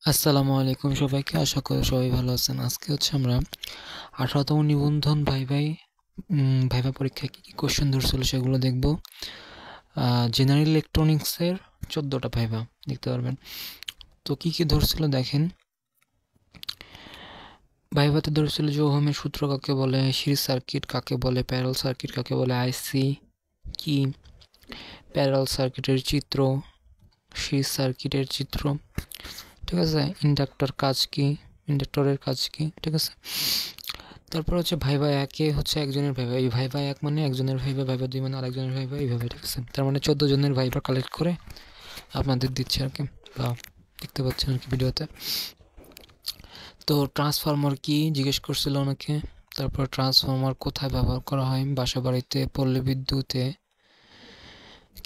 আসসালামু আলাইকুম সবাইকে। আশা করি সবাই ভালো আছেন। আজকে হচ্ছে আমরা 18তম নিবন্ধন ভাইভা পরীক্ষায় কি কি কোশ্চেন ধরছিল সেগুলো দেখব। জেনারেল ইলেকট্রনিক্সের 14টা ভাইভা দেখতে পারবেন। তো কি কি ধরছিল দেখেন। ভাইভাতে ধরছিল যে ওহমের সূত্র কাকে বলে, সিরিজ সার্কিট কাকে বলে, প্যারালাল সার্কিট কাকে বলে, আইসি কি, প্যারালাল সার্কিটের চিত্র, সিরিজ সার্কিটের চিত্র, ঠিক আছে, ইন্ডাক্টরের কাজ কি, ঠিক আছে। তারপর হচ্ছে ভাইভা একে হচ্ছে একজনের ভাইভা, এই ভাইভা এক মানে একজনের ভাইভা, ভাইভা দুই মানে আরেকজনের ভাইভা, এইভাবে, ঠিক আছে। তার মানে 14 জনের ভাইভা কালেক্ট করে আপনাদের দিচ্ছে আর কি, বা দেখতে পাচ্ছেন আর কি ভিডিওতে। তো ট্রান্সফরমার কি জিজ্ঞেস করছিল ওনাকে। তারপর ট্রান্সফরমার কোথায় ব্যবহার করা হয়, বাসা বাড়িতে, পল্লী বিদ্যুতে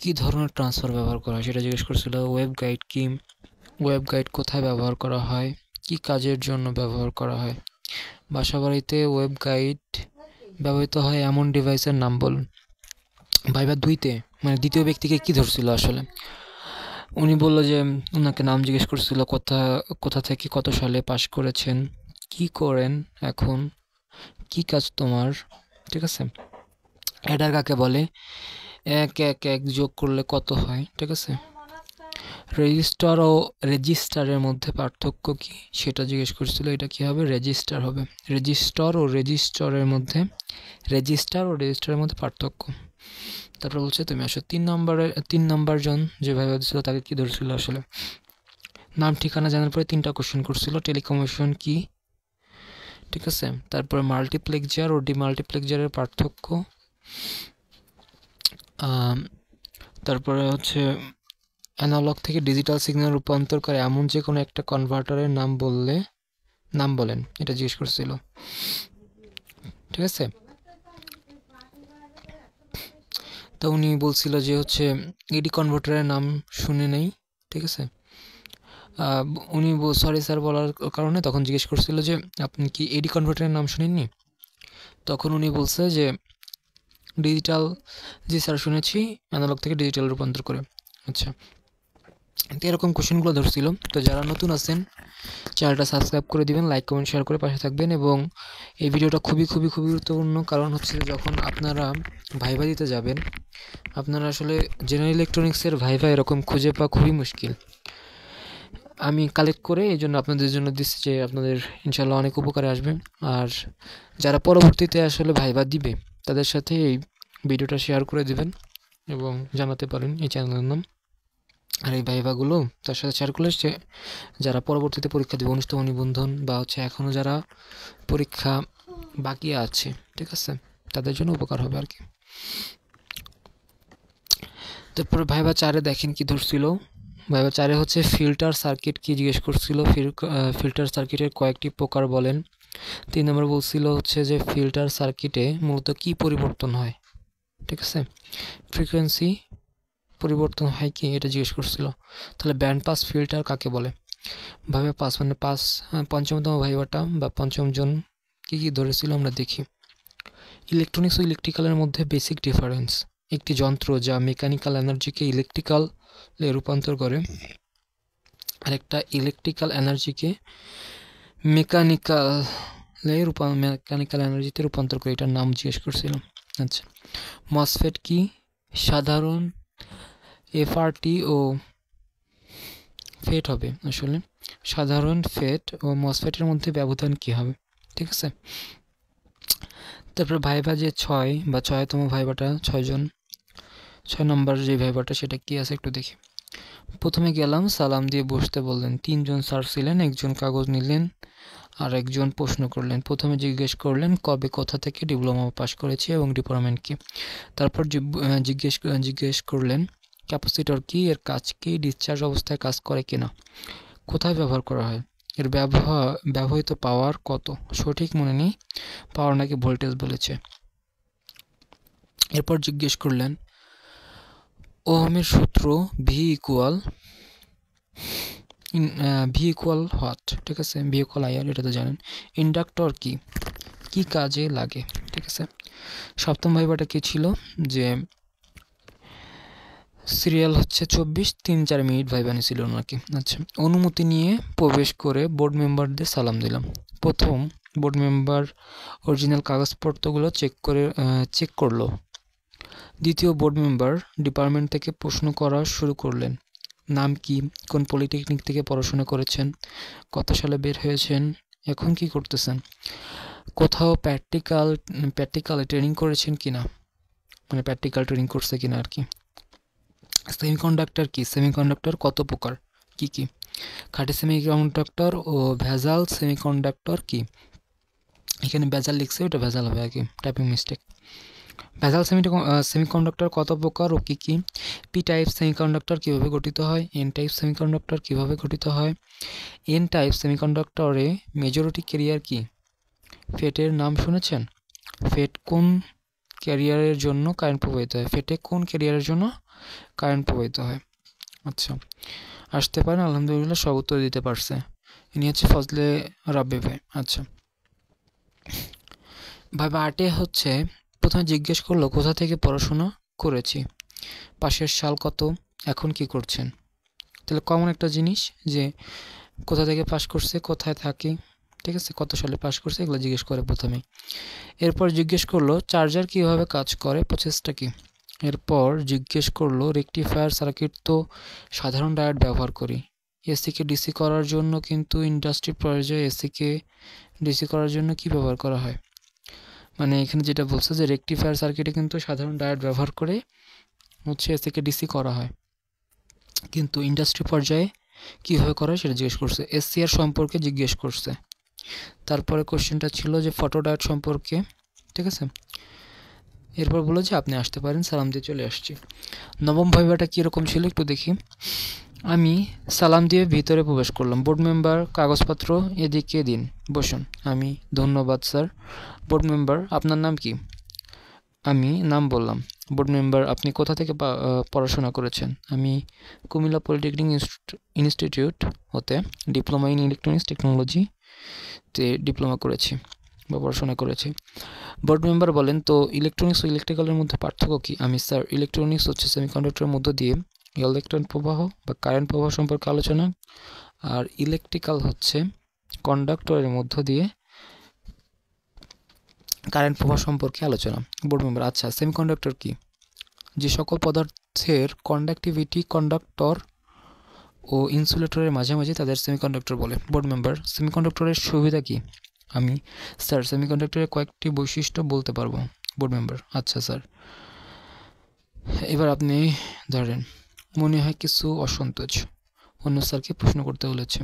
কি ধরনের ট্রান্সফার ব্যবহার করা হয় সেটা জিজ্ঞেস করছিল। ওয়েব গাইড কি, ওয়েব গাইড কোথায় ব্যবহার করা হয়, কি কাজের জন্য ব্যবহার করা হয়। বাসাবাড়িতে ওয়েব গাইড ব্যবহৃত হয় এমন ডিভাইসের নাম বলুন। ভাইভা দুইতে মানে দ্বিতীয় ব্যক্তিকে কি ধরছিল আসলে, উনি বললো যে ওনাকে নাম জিজ্ঞেস করছিল, কোথা থেকে কত সালে পাশ করেছেন, কি করেন এখন, কি কাজ তোমার, ঠিক আছে। অ্যাডার কাকে বলে, এক এক এক যোগ করলে কত হয়, ঠিক আছে। রেজিস্টার ও রেজিস্টারের মধ্যে পার্থক্য কি সেটা জিজ্ঞেস করছিল। এটা কি হবে, রেজিস্টার হবে। রেজিস্টার ও রেজিস্টারের মধ্যে পার্থক্য। তারপর বলছে তুমি আসো 3 নাম্বার জন যে ভাইবা দিছিল তাকে কি ধরছিল আসলে। নাম ঠিকানা জানার পরে 3টা কোশ্চেন করছিল। টেলিকমিউনিকেশন কি, ঠিক আছে। তারপরে মাল্টিপ্লেক্সার ও ডিমাল্টিপ্লেক্সারের পার্থক্য। তারপরে হচ্ছে অ্যানালগ থেকে ডিজিটাল সিগন্যাল রূপান্তর করে এমন যে কোনো একটা কনভার্টারের নাম বলেন, এটা জিজ্ঞেস করছিল, ঠিক আছে। তো উনি বলছিল যে হচ্ছে এডি কনভার্টারের নাম শুনে নেই, ঠিক আছে। উনি সরি স্যার বলার কারণে তখন জিজ্ঞেস করছিল যে আপনি কি এডি কনভার্টারের নাম শুনেননি। তখন উনি বলছে যে ডিজিটাল, জি স্যার শুনেছি, অ্যানালগ থেকে ডিজিটাল রূপান্তর করে। আচ্ছা, তো এরকম কোশ্চেনগুলো ধরছিল। তো যারা নতুন আছেন চ্যানেলটা সাবস্ক্রাইব করে দিবেন, লাইক কমেন্ট শেয়ার করে পাশে থাকবেন। এবং এই ভিডিওটা খুবই খুবই খুবই গুরুত্বপূর্ণ, কারণ হচ্ছে যখন আপনারা ভাইভা দিতে যাবেন, আপনারা আসলে জেনারেল ইলেকট্রনিক্সের ভাইভা এরকম খুঁজে পাওয়া খুবই মুশকিল। আমি কালেক্ট করে এই জন্য আপনাদের জন্য দিচ্ছি যে আপনাদের ইনশাল্লাহ অনেক উপকারে আসবে। আর যারা পরবর্তীতে আসলে ভাইভা দিবে তাদের সাথে এই ভিডিওটা শেয়ার করে দিবেন এবং জানাতে পারেন এই চ্যানেলের নাম। আর এই ভাইভাগুলো তার সাথে শেয়ার করলে সে যারা পরবর্তীতে পরীক্ষা দেবে, 19তম নিবন্ধন বা হচ্ছে এখনও যারা পরীক্ষা বাকি আছে, ঠিক আছে, তাদের জন্য উপকার হবে আর কি। তারপরে ভাইভা 4-এ দেখেন কি ধরছিল। ভাইভা 4-এ হচ্ছে ফিল্টার সার্কিট কি জিজ্ঞেস করছিল। ফিল্টার সার্কিটের কয়েকটি প্রকার বলেন। 3 নম্বর বলছিল হচ্ছে যে ফিল্টার সার্কিটে মূলত কি পরিবর্তন হয়, ঠিক আছে। ফ্রিকোয়েন্সি পরিবর্তন হয় কি এটা জিজ্ঞেস করছিল। তাহলে ব্যান্ড পাস ফিল্টার কাকে বলে। ভাইভা 5 মানে 5, পঞ্চমতম ভাইভাটা বা পঞ্চম জন কি কি ধরেছিল আমরা দেখি। ইলেকট্রনিক্স ও ইলেকট্রিক্যালের মধ্যে বেসিক ডিফারেন্স। একটি যন্ত্র যা মেকানিক্যাল এনার্জিকে ইলেকট্রিক্যালে রূপান্তর করে, আরেকটা ইলেকট্রিক্যাল এনার্জিকে মেকানিক্যাল এনার্জিতে রূপান্তর করে, এটার নাম জিজ্ঞেস করছিলাম। আচ্ছা, মসফেট কি, সাধারণ এফআরটি ও ফেট হবে আসলে। সাধারণ ফেট ও মসফেটের মধ্যে ব্যবধান কি হবে, ঠিক আছে। তারপর ভাইভা যে 6তম ভাইভাটা 6 নম্বর যে ভাইভাটা সেটা কি আছে একটু দেখি। প্রথমে গেলাম, সালাম দিয়ে বসতে বললেন। 3 জন স্যার ছিলেন, একজন কাগজ নিলেন আর একজন প্রশ্ন করলেন। প্রথমে জিজ্ঞেস করলেন কবে কোথা থেকে ডিপ্লোমা পাস করেছি এবং ডিপার্টমেন্ট কি। তারপর জিজ্ঞেস করলেন ক্যাপাসিটর কি, এর কাজ কি, ডিসচার্জ অবস্থায় কাজ করে কিনা, কোথায় ব্যবহার করা হয়, এর ব্যবহৃত পাওয়ার কত, সঠিক মনে নেই, পাওয়ার নাকি ভোল্টেজ বলেছে। এরপর জিজ্ঞেস করলেন ওহমের সূত্র ভি ইকুয়াল হোয়াট, ঠিক আছে, ভি ইকুয়াল আইআর, এটা তো জানেন। ইন্ডাক্টর কি, কি কাজে লাগে, ঠিক আছে। 7ম ভাইভাটা কি ছিল যে সিরিয়াল হচ্ছে 24, 3-4 মিনিট ভাইবা নিয়েছিল ওনাকে। আচ্ছা, অনুমতি নিয়ে প্রবেশ করে বোর্ড মেম্বারদের সালাম দিলাম। প্রথম বোর্ড মেম্বার অরিজিনাল কাগজপত্রগুলো চেক করলো। দ্বিতীয় বোর্ড মেম্বার ডিপার্টমেন্ট থেকে প্রশ্ন করা শুরু করলেন। নাম কি, কোন পলিটেকনিক থেকে পড়াশোনা করেছেন, কত সালে বের হয়েছেন, এখন কি করতেছেন, কোথাও প্র্যাকটিক্যাল ট্রেনিং করেছেন কিনা, মানে প্র্যাকটিক্যাল ট্রেনিং করছে কিনা আর কি। সেমিকন্ডাক্টর কি, সেমিকন্ডাক্টর কত প্রকার, কি কি, খাঁটি সেমিকন্ডাক্টর ও ভেজাল সেমিকন্ডাক্টর কি। এখানে ভেজাল লিখছে, ওটা ভেজাল হবে আর কি, টাইপিং মিস্টেক। ভেজাল সেমিকন্ডাক্টর কত প্রকার ও কি কি। পি টাইপ সেমিকন্ডাক্টর কীভাবে গঠিত হয়, এন টাইপ সেমিকন্ডাক্টর কীভাবে গঠিত হয়, এন টাইপ সেমিকন্ডাক্টরে মেজরিটি ক্যারিয়ার কি। ফেটের নাম শুনেছেন, ফেট কোন ক্যারিয়ারের জন্য কারেন্ট প্রবাহিত হয়, ফেটে কোন ক্যারিয়ারের জন্য কারেন্ট প্রবাহিত হয়। আচ্ছা, আসতে পারেন, আলহামদুলিল্লাহ সব উত্তর দিতে পারছে। ইনি হচ্ছে ফজলে রাব্বি ভাই। আচ্ছা ভাই, আটে হচ্ছে প্রথমে জিজ্ঞেস করলো কোথা থেকে পড়াশোনা করেছি, পাশের সাল কত, এখন কি করছেন। তাহলে কমন একটা জিনিস যে কোথা থেকে পাস করছে, কোথায় থাকে, ঠিক আছে, কত সালে পাস করছে, এগুলো জিজ্ঞেস করে প্রথমে। এরপর জিজ্ঞেস করলো চার্জার কীভাবে কাজ করে, প্রসেসটা কি। এরপর জিজ্ঞেস করলো রেকটিফায়ার সার্কিট তো সাধারণ ডায়োড ব্যবহার করি, এসিকে ডিসি করার জন্য কিন্তু ইন্ডাস্ট্রি পর্যায়ে এসিকে ডিসি করার জন্য কি ব্যবহার করা হয়। মানে এখানে যেটা বলছে যে রেকটিফায়ার সার্কিটে কিন্তু সাধারণ ডায়োড ব্যবহার করে হচ্ছে এসিকে ডিসি করা হয়, কিন্তু ইন্ডাস্ট্রি পর্যায়ে কীভাবে করা হয় সেটা জিজ্ঞেস করছে। এসিআর সম্পর্কে জিজ্ঞেস করছে। তারপরে কোশ্চেনটা ছিল যে ফটো ডায়োড সম্পর্কে, ঠিক আছে। এরপর বললো যে আপনি আসতে পারেন, সালাম দিয়ে চলে আসছি। নবম ভাইবাটা কীরকম ছিল একটু দেখি। আমি সালাম দিয়ে ভিতরে প্রবেশ করলাম। বোর্ড মেম্বার কাগজপত্র এদিকে দিন, বসুন। আমি ধন্যবাদ স্যার। বোর্ড মেম্বার আপনার নাম কি, আমি নাম বললাম। বোর্ড মেম্বার আপনি কোথা থেকে পড়াশোনা করেছেন, আমি কুমিল্লা পলিটেকনিক ইনস্টিটিউট হতে ডিপ্লোমা ইন ইলেকট্রনিক্স টেকনোলজিতে ডিপ্লোমা করেছি বা পড়াশোনা করেছি। বোর্ড মেম্বার বলেন তো ইলেকট্রনিক্স ও ইলেকট্রিক্যালের মধ্যে পার্থক্য কি। আমি স্যার ইলেকট্রনিক্স হচ্ছে সেমিকন্ডাক্টরের মধ্য দিয়ে ইলেকট্রন প্রবাহ বা কারেন্ট প্রবাহ সম্পর্কে আলোচনা, আর ইলেকট্রিক্যাল হচ্ছে কন্ডাক্টরের মধ্য দিয়ে কারেন্ট প্রবাহ সম্পর্কে আলোচনা। বোর্ড মেম্বার আচ্ছা, সেমিকন্ডাক্টর কি, যে সকল পদার্থের কন্ডাক্টিভিটি কন্ডাক্টর ও ইনসুলেটরের মাঝামাঝি তাদের সেমিকন্ডাক্টর বলে। বোর্ড মেম্বার সেমিকন্ডাক্টরের সুবিধা কি, আমি স্যার সেমিকন্ডাক্টরের কয়েকটি বৈশিষ্ট্য বলতে পারবো। বোর্ড মেম্বার আচ্ছা স্যার। এবার আপনি ধরেন মনে হয় কিছু অসন্তোষ, অন্য স্যারকে প্রশ্ন করতে বলেছে।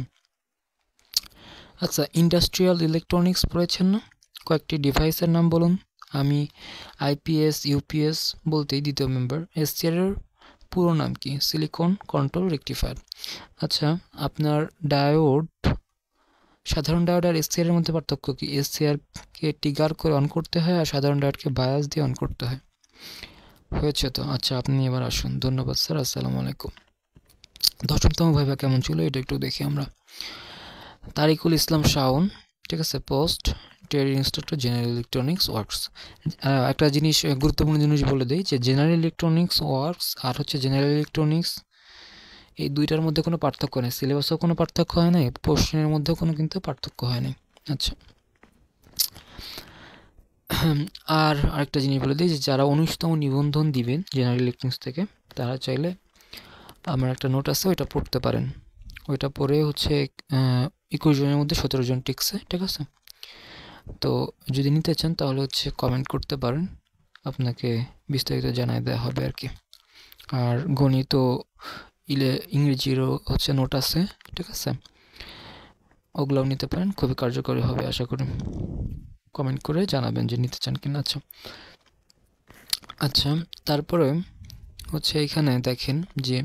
আচ্ছা, ইন্ডাস্ট্রিয়াল ইলেকট্রনিক্স পড়েছেন না, কয়েকটি ডিভাইসের নাম বলুন। আমি আইপিএস ইউপিএস বলতেই দ্বিতীয় মেম্বার এসসিআর এর পুরো নাম কি, সিলিকন কন্ট্রোল রেকটিফায়ার। আচ্ছা, আপনার ডায়োড, সাধারণ ডায়োড আর এসসিআর এর মধ্যে পার্থক্য কি। এসসিআরকে ট্রিগার করে অন করতে হয় আর সাধারণ ডায়োডকে বায়াস দিয়ে অন করতে হয়। হয়েছে তো। আচ্ছা, আপনি এবার আসুন। ধন্যবাদ স্যার, আসসালামু আলাইকুম। দশমতম ভাইবা কেমন ছিল এটা একটু দেখি আমরা। তারিকুল ইসলাম শাওন, ঠিক আছে, post trade instructor general electronics works. একটা জিনিস, গুরুত্বপূর্ণ জিনিস বলে দিই যে জেনারেল ইলেকট্রনিক্স ওয়ার্কস আর হচ্ছে জেনারেল ইলেকট্রনিক্স, এই দুইটার মধ্যে কোনো পার্থক্য নেই, সিলেবাসেও কোনো পার্থক্য হয় নাই, প্রশ্নের মধ্যেও কোনো কিন্তু পার্থক্য হয় নাই। আচ্ছা, আর আরেকটা জিনিস বলে দিই যে যারা 19তম নিবন্ধন দিবেন জেনারেল ইলেকট্রনিক্স থেকে, তারা চাইলে আমার একটা নোট আছে ওইটা পড়তে পারেন। ওইটা পড়ে হচ্ছে 21 জনের মধ্যে 17 জন টিকছে, ঠিক আছে। তো যদি নিতে চান তাহলে হচ্ছে কমেন্ট করতে পারেন, আপনাকে বিস্তারিত জানাই দেওয়া হবে আর কি। আর গণিত ও ইংরেজিরও হচ্ছে নোট আছে, ঠিক আছে, ওগুলোও নিতে পারেন, খুবই কার্যকরী হবে আশা করি। কমেন্ট করে জানাবেন যে নিতে চান কিনা। আচ্ছা আচ্ছা, তারপরে হচ্ছে এখানে দেখেন যে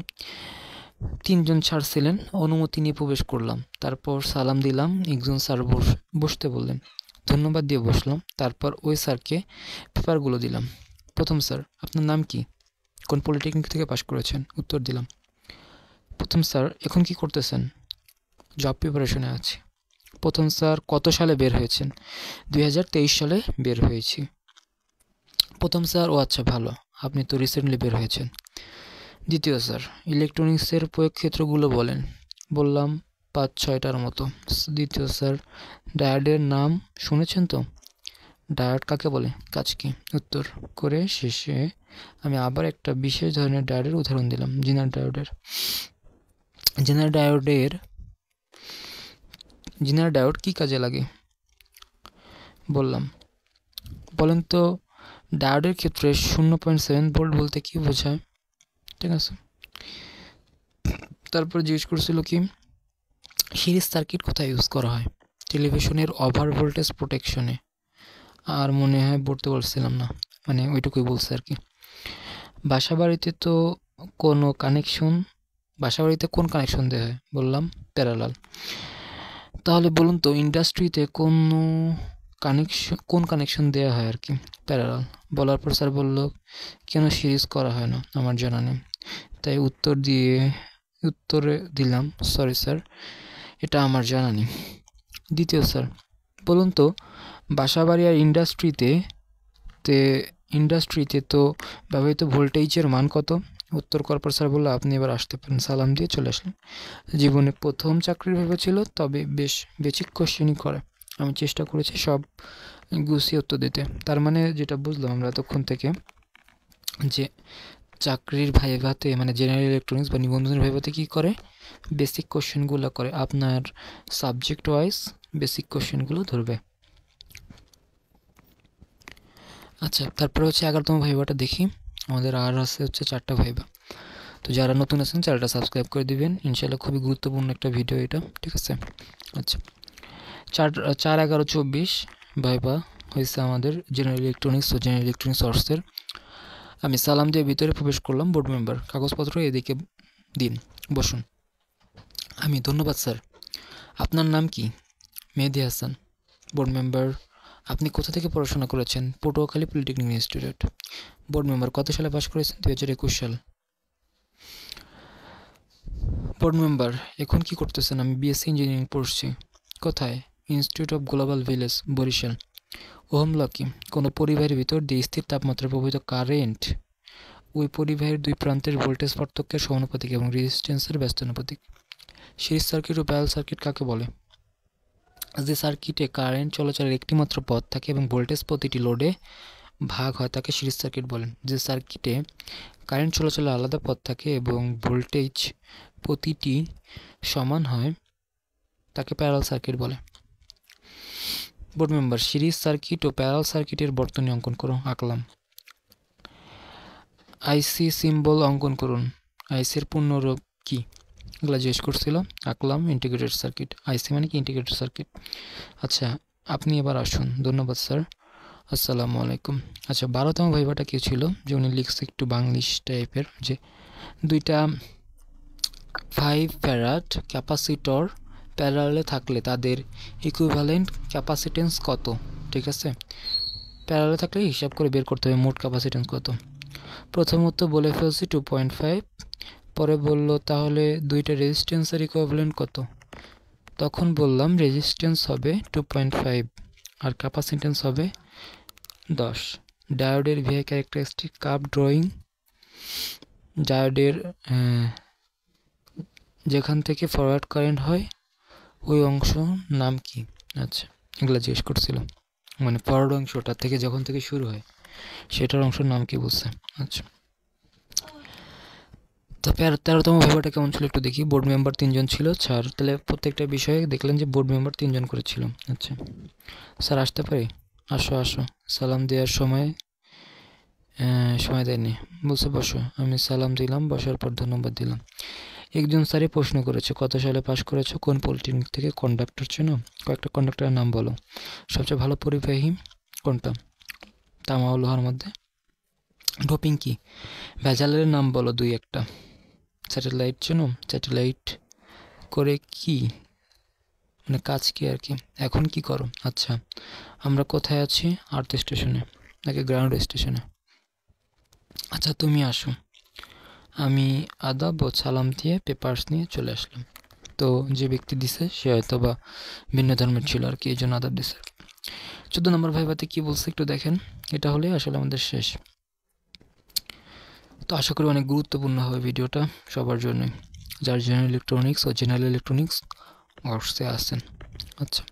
3 জন স্যার ছিলেন, অনুমতি নিয়ে প্রবেশ করলাম, তারপর সালাম দিলাম, একজন স্যার বসতে বললেন, ধন্যবাদ দিয়ে বসলাম। তারপর ওই স্যারকে পেপারগুলো দিলাম। প্রথম স্যার আপনার নাম কি, কোন পলিটেকনিক থেকে পাশ করেছেন, উত্তর দিলাম। প্রথম স্যার এখন কি করতেছেন, জব প্রিপারেশনে আছি। প্রথম স্যার কত সালে বের হয়েছেন, 2023 সালে বের হয়েছি। প্রথম স্যার ও আচ্ছা ভালো, আপনি তো রিসেন্টলি বের হয়েছেন। দ্বিতীয় স্যার, ইলেকট্রনিক্সের প্রয়োগ ক্ষেত্রগুলো বলেন। বললাম 5-6টার মতো। দ্বিতীয় স্যার, ডায়োডের নাম শুনেছেন তো? ডায়োড কাকে বলে, কাজ কি? উত্তর করে শেষে আমি আবার একটা বিশেষ ধরনের ডায়োডের উদাহরণ দিলাম, জেনারেল ডায়োডের। জেনারেল ডায়োড কী কাজে লাগে বললাম। বলেন তো ডায়োডের ক্ষেত্রে 0.7 ভোল্ট বলতে কি বোঝায়? ঠিক আছে, তারপর জিজ্ঞেস করছিল কি সিরিজ সার্কিট কোথায় ইউজ করা হয়? টেলিভিশনের ওভার ভোল্টেজ প্রোটেকশনে। আর মনে হয় পড়তে বলছিলাম না, মানে ওইটুকুই বলছে আর কি। বাসাবাড়িতে কোন কানেকশন দেওয়া হয়? বললাম প্যারালাল। তাহলে বলুন তো ইন্ডাস্ট্রিতে কোন কানেকশন দেওয়া হয় আর কি? প্যারালাল। বলার পর স্যার বললো কেন সিরিজ করা হয় না? আমার জানা নেই। তাই উত্তরে দিলাম সরি স্যার, এটা আমার জানা নেই। দ্বিতীয় স্যার, বলুন তো বাসাবাড়ি আর ইন্ডাস্ট্রিতে তো ব্যবহৃত ভোল্টেজের মান কত? উত্তর করার পর স্যার বললো আপনি এবার আসতে পারেন। সালাম দিয়ে চলে আসলাম। জীবনে প্রথম চাকরির ভেবেছিল, তবে বেশ বেসিক কোশ্চেনই করে। আমি চেষ্টা করেছি সব গুছিয়ে উত্তর দিতে। তার মানে যেটা বুঝলাম আমরা এতক্ষণ থেকে, যে চাকরির ভাইভাতে মানে জেনারেল ইলেকট্রনিক্স বা নিবন্ধনের ভাইভাতে কী করে, বেসিক কোশ্চেনগুলো করে, আপনার সাবজেক্ট ওয়াইজ বেসিক কোশ্চেনগুলো ধরবে। আচ্ছা, তারপরে হচ্ছে 11তম ভাইভাটা দেখি। আমাদের আর আছে হচ্ছে 4টা ভাইভা। তো যারা নতুন আছেন চ্যানেলটা সাবস্ক্রাইব করে দিবেন, ইনশাল্লাহ খুবই গুরুত্বপূর্ণ একটা ভিডিও এটা, ঠিক আছে। আচ্ছা, 4-11-24 ভাইভা হয়েছে আমাদের জেনারেল ইলেকট্রনিক্স ও জেনারেল ইলেকট্রনিক্স অর্থের। আমি সালাম দিয়ে ভিতরে প্রবেশ করলাম। বোর্ড মেম্বার, কাগজপত্র এদিকে দিন, বসুন। আমি ধন্যবাদ স্যার। আপনার নাম কি? মেহেদি হাসান। বোর্ড মেম্বার, আপনি কোথা থেকে পড়াশোনা করেছেন? Patuakhali polytechnic institute. Board member, কত সালে পাস করেছেন? 2021 সাল। বোর্ড মেম্বার, এখন কি করতেছেন? আমি বিএসসি ইঞ্জিনিয়ারিং পড়ছি। কোথায়? Institute of global village, Barishal. Ohm law কি? কোনো পরিবাহের ভিতর দিয়ে স্থির তাপমাত্রা প্রবাহিত কারেন্ট ওই পরিবাহের দুই প্রান্তের ভোল্টেজ পার্থক্যের সমানুপাতিক এবং রেজিস্ট্যান্সের ব্যস্তানুপাতিক। সিরিজ সার্কিট ও প্যারালাল সার্কিট কাকে বলে? যে সার্কিটে কারেন্ট চলাচলের একটি মাত্র পথ থাকে এবং ভোল্টেজ প্রতিটি লোডে ভাগ হয় তাকে সিরিজ সার্কিট বলেন। যে সার্কিটে কারেন্ট চলাচলের আলাদা পথ থাকে এবং ভোল্টেজ প্রতিটি সমান হয় তাকে প্যারালাল সার্কিট বলে। বোর্ড মেম্বার, সিরিজ সার্কিট ও প্যারালাল সার্কিটের বর্তনী অঙ্কন করো। আঁকলাম। আইসি সিম্বল অঙ্কন করুন। আইসির পূর্ণরূপ কি? এগুলো জিজ্ঞেস করছিল। আঁকলাম ইন্টিগ্রেটেড সার্কিট। আইসি মানে কি? Integrated circuit. আচ্ছা, আপনি এবার আসুন। ধন্যবাদ স্যার, আসসালামু আলাইকুম। আচ্ছা, 12তম ভাইভাটা কি ছিল যে উনি লিখছে একটু বাংলিশ টাইপের, যে দুইটা 5 ফ্যারাড ক্যাপাসিটর প্যারালালে থাকলে তাদের ইকুইভ্যালেন্ট ক্যাপাসিটেন্স কত? ঠিক আছে, প্যারালালে থাকলে হিসাব করে বের করতে হবে মোট ক্যাপাসিটেন্স কত। প্রথমত বলে ফেলছি 2.5। পরে বলল তাহলে দুইটা রেজিস্ট্যান্সের ইকুইভ্যালেন্ট কত? তখন বললাম রেজিস্ট্যান্স হবে 2.5 আর ক্যাপাসিটেন্স হবে 10। ডায়োডের ভিআই ক্যারেক্টারিস্টিক কার্ভ ড্রয়িং। ডায়োডের যেখান থেকে ফরওয়ার্ড কারেন্ট হয় ওই অংশ নাম কি? আচ্ছা, এগুলো জিজ্ঞেস করছিল, মানে ফরওয়ার্ড অংশটা থেকে যখন থেকে শুরু হয় সেটার অংশের নাম কি বলছে। আচ্ছা, তো 13তম ভাইভাটা কেমন ছিল একটু দেখি। বোর্ড মেম্বার 3জন ছিল স্যার। তাহলে প্রত্যেকটা বিষয়ে দেখলেন যে বোর্ড মেম্বার 3জন করেছিল। আচ্ছা স্যার, আসতে পারি? আসো আসো। সালাম দেওয়ার সময় দেয়নি, বলছে বসো। আমি সালাম দিলাম, বসার পর ধন্যবাদ দিলাম। একজন স্যারে প্রশ্ন করেছে কত সালে পাশ করেছো, কোন পলিটেকনিক থেকে? কন্ডাক্টর চেনো? কয়েকটা কন্ডাক্টরের নাম বলো। সবচেয়ে ভালো পরিবাহী কোনটা? তামা ও লোহার মধ্যে। ডোপিং কি? ভেজালের নাম বলো 2-1টা। স্যাটেলাইট চেনো? স্যাটেলাইট করে কি, মানে কাজ কি আর কি? এখন কি করো? আচ্ছা, আমরা কোথায় আছি? আর্থ স্টেশনে নাকি গ্রাউন্ড স্টেশনে? আচ্ছা, তুমি আসো। আমি আদাব ও সালাম দিয়ে পেপার্স নিয়ে চলে আসলাম। তো যে ব্যক্তি দিছে সে হয়তো বা ভিন্ন ধর্মের ছিল আর কি, এই জন্য আদাব দিছে আর কি। 14 নম্বর ভাইভাতে কি বলছে একটু দেখেন। এটা হলে আসলে আমাদের শেষ। তো আশা করি অনেক গুরুত্বপূর্ণ হবে ভিডিওটা সবার জন্য, যার জেনারেল ইলেকট্রনিক্স ও জেনারেল ইলেকট্রনিক্স ওয়ার্কসে আছেন। আচ্ছা,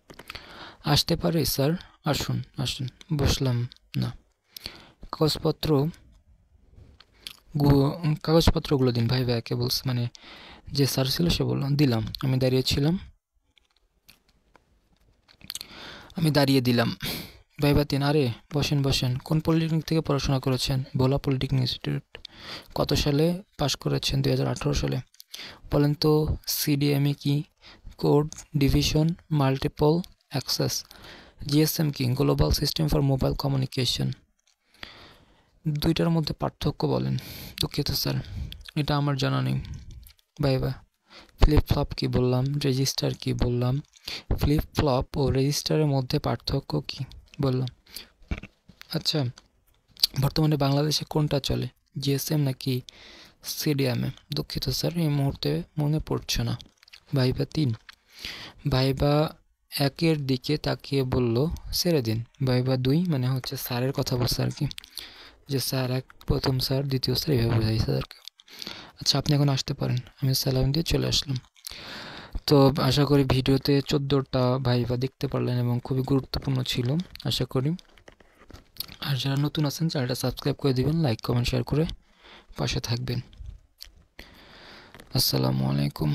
আসতে পারে স্যার? আসুন আসুন, বসলাম না। কাগজপত্রগুলো দিন। ভাই ভাইকে বলছে, মানে যে স্যার ছিল সে বলল, দিলাম। আমি দিলাম। ভাইবা 3, আরে বসেন বসেন। কোন পলিটেকনিক থেকে পড়াশোনা করেছেন? ভোলা পলিটেকনিক ইনস্টিটিউট। কত সালে পাশ করেছেন? 2018 সালে। বলেন তো সিডিএমই কি? Code division multiple access. GSM কি? Global system for mobile communication. দুইটার মধ্যে পার্থক্য বলেন। দুঃখিত স্যার, এটা আমার জানা নেই। ভাইবা ফ্লিপ ফ্লপ কি? বললাম। রেজিস্টার কি? বললাম। ফ্লিপ ফ্লপ ও রেজিস্টারের মধ্যে পার্থক্য কি? বললাম। আচ্ছা, বর্তমানে বাংলাদেশে কোনটা চলে, জিএসএম নাকি সিডিএমএ? দুঃখিত স্যার, এই মুহূর্তে মনে পড়ছে না। ভাইবা 3, ভাইবা 1-এর দিকে তাকিয়ে বলল, ছেড়ে দিন। ভাইবা 2 মানে হচ্ছে স্যারের কথা বলছে আর কি, যে স্যার 1, প্রথম স্যার, দ্বিতীয় স্যার, এইভাবে বোঝাইছে আর কি। আচ্ছা, আপনি এখন আসতে পারেন। আমি সালাম দিয়ে চলে আসলাম। তো আশা করি ভিডিওতে 14টা ভাইবা দেখতে পারলেন এবং খুবই গুরুত্বপূর্ণ ছিল আশা করি। আর যারা নতুন আছেন চ্যানেলটা সাবস্ক্রাইব করে দিবেন, লাইক কমেন্ট শেয়ার করে পাশে থাকবেন। আসসালামু আলাইকুম।